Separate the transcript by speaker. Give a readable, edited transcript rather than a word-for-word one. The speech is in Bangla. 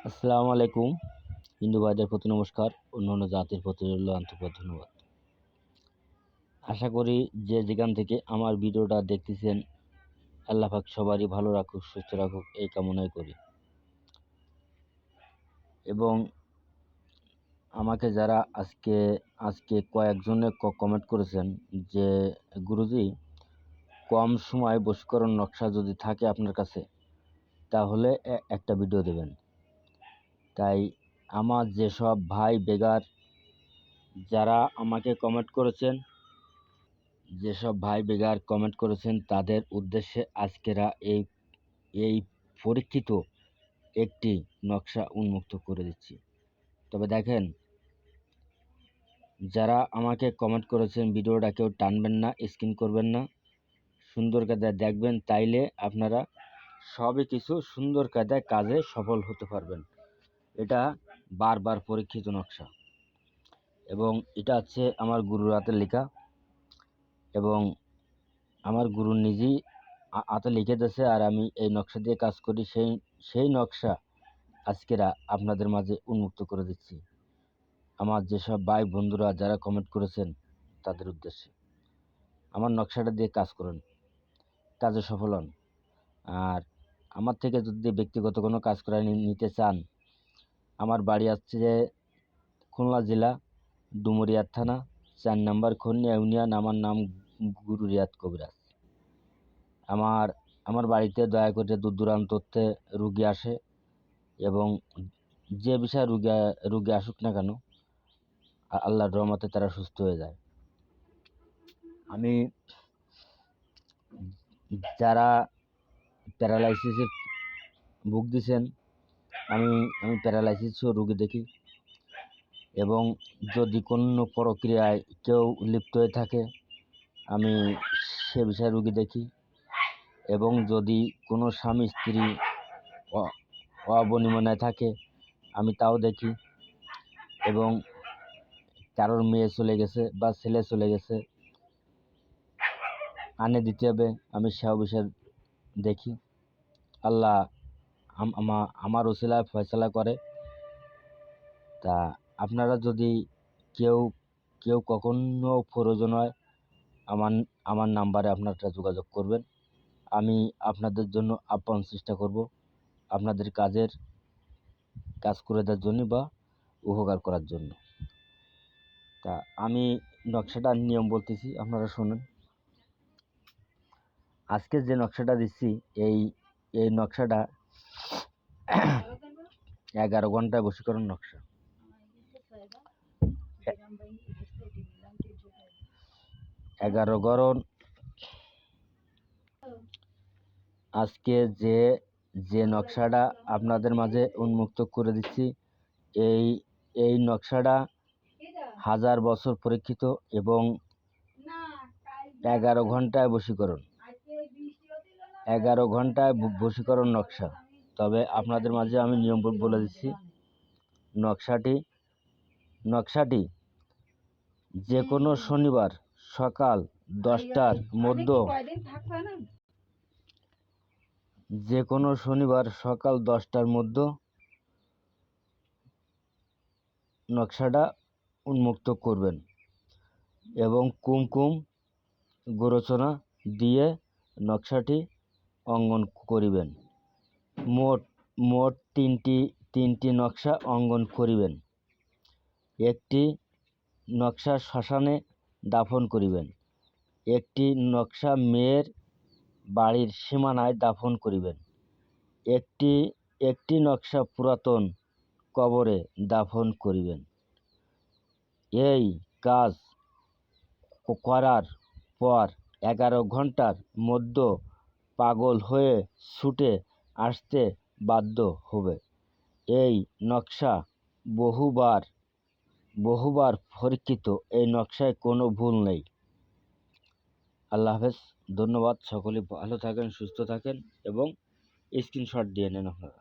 Speaker 1: আসসালামু আলাইকুম। হিন্দু ভাইদের প্রতি নমস্কার, অন্যান্য জাতির প্রতি রইল আন্তরিক ধন্যবাদ। আশা করি যে যেখান থেকে আমার ভিডিওটা দেখতেছেন আল্লাহ পাক সবারই ভালো রাখুক, সুস্থ রাখুক এই কামনাই করি। এবং আমাকে যারা আজকে কয়েকজনে কমেন্ট করেছেন যে গুরুজি কম সময় বশীকরণ নকশা যদি থাকে আপনার কাছে তাহলে একটা ভিডিও দেবেন। তাই আমার যেসব ভাই বেগার যারা আমাকে কমেন্ট করেছেন তাদের উদ্দেশ্যে আজকেরা এই পরীক্ষিত একটি নকশা উন্মুক্ত করে দিচ্ছি। তবে দেখেন, যারা আমাকে কমেন্ট করেছেন ভিডিওটা কেউ টানবেন না, স্ক্রিন করবেন না, সুন্দর কায়দায় দেখবেন, তাইলে আপনারা সবই কিছু সুন্দর কায়দায় কাজে সফল হতে পারবেন। এটা বারবার পরীক্ষিত নকশা এবং এটা হচ্ছে আমার গুরুর হাতে লেখা এবং আমার গুরু নিজেই হাতে লিখে দিয়েছে, আর আমি এই নকশা দিয়ে কাজ করি। সেই নকশা আজকেরা আপনাদের মাঝে উন্মুক্ত করে দিচ্ছি। আমার যেসব ভাই বন্ধুরা যারা কমেন্ট করেছেন তাদের উদ্দেশ্যে আমার নকশাটা দিয়ে কাজ করুন, কাজে সফল হন। আর আমার থেকে যদি ব্যক্তিগত কোনো কাজ করায় নিতে চান, আমার বাড়ি আছে যে খুলনা জেলা ডুমুরিয়া থানা 4 নম্বর খনিয়া ইউনিয়ন। আমার নাম গুরু রিয়াদ কবিরাজ। আমার বাড়িতে দয়া করে দূর দূরান্ততে রুগী আসে এবং যে বিষয়ে রুগী আসুক না কেন আল্লাহর রহমতে তারা সুস্থ হয়ে যায়। আমি যারা প্যারালাইসিসে ভুগতেছেন, আমি প্যারালাইসিসও রুগী দেখি এবং যদি কোনো প্রক্রিয়ায় কেউ লিপ্ত হয়ে থাকে আমি সে বিষয়ে রুগী দেখি এবং যদি কোনো স্বামী স্ত্রী অবনিমনায় থাকে আমি তাও দেখি এবং কারোর মেয়ে চলে গেছে বা ছেলে চলে গেছে আনে দিতে হবে আমি সেও বিষয় দেখি। আল্লাহ আমার ওসিলায় ফয়সালা করে। তা আপনারা যদি কেউ কখনো প্রয়োজন হয় আমার নাম্বারে আপনারা যোগাযোগ করবেন। আমি আপনাদের জন্য আপ্রাণ চেষ্টা করব আপনাদের কাজ করে দেওয়ার জন্য বা উপকার করার জন্য। তা আমি নকশাটার নিয়ম বলতেছি, আপনারা শুনুন। আজকে যে নকশাটা দিচ্ছি এই নকশাটা 11 ঘন্টায় বশীকরণ নকশা। 11 গরণ আজকে যে নকশাটা আপনাদের মাঝে উন্মুক্ত করে দিচ্ছি এই নকশাটা 1000 বছর পরীক্ষিত এবং 11 ঘন্টায় বশীকরণ। 11 ঘন্টায় বশীকরণ নকশা। তবে আপনাদের মাঝে আমি নিয়ম বলে দিচ্ছি। নকশাটি যে কোনো শনিবার সকাল 10টার মধ্যে নকশাটা উন্মুক্ত করবেন এবং কুমকুম গোরচনা দিয়ে নকশাটি অঙ্কন করিবেন। মোট তিনটি নকশা অঙ্কন করিবেন। একটি নকশা শ্মশানে দাফন করিবেন, একটি নকশা মেয়ের বাড়ির সীমানায় দাফন করিবেন, একটি নকশা পুরাতন কবরে দাফন করিবেন। এই কাজ করার পর 11 ঘন্টার মধ্যে পাগল হয়ে ছুটে আসতে বাধ্য হবে। এই নকশা বহুবার পরীক্ষিত, এই নকশায় কোনো ভুল নেই। আল্লাহ হাফেজ, ধন্যবাদ। সকলে ভালো থাকেন, সুস্থ থাকেন এবং স্ক্রিনশট দিয়ে নেন আপনারা।